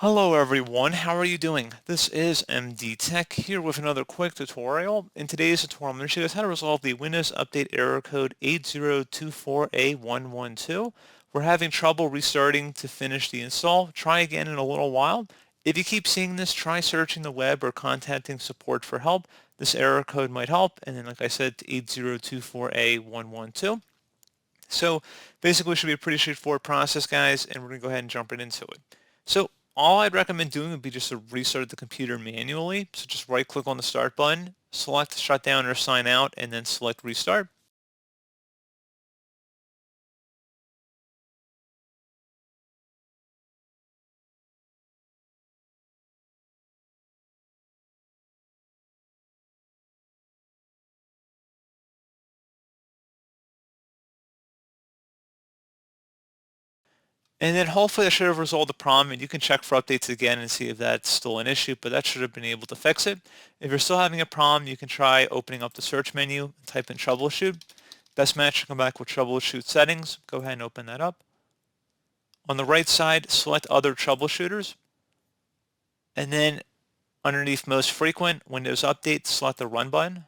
Hello everyone, how are you doing? This is MD Tech here with another quick tutorial. In today's tutorial, I'm going to show you guys how to resolve the Windows Update error code 8024A112. We're having trouble restarting to finish the install. Try again in a little while. If you keep seeing this, try searching the web or contacting support for help. This error code might help. And then, like I said, 8024A112. So basically, it should be a pretty straightforward process, guys, and we're going to go ahead and jump right into it. So all I'd recommend doing would be just to restart the computer manually. So just right-click on the Start button, select Shut Down or Sign Out, and then select Restart. And then hopefully that should have resolved the problem, and you can check for updates again and see if that's still an issue, but that should have been able to fix it. If you're still having a problem, you can try opening up the search menu and type in Troubleshoot. Best match to come back with Troubleshoot settings. Go ahead and open that up. On the right side, select Other Troubleshooters, and then underneath Most Frequent Windows Updates, select the Run button.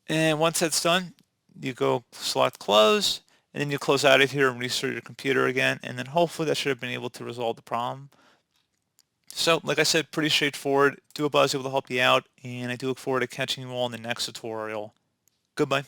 And once that's done, you go select Close, and then you close out of here and restart your computer again, and then hopefully that should have been able to resolve the problem. So, like I said, pretty straightforward. Do hope I was able to help you out, and I do look forward to catching you all in the next tutorial. Goodbye.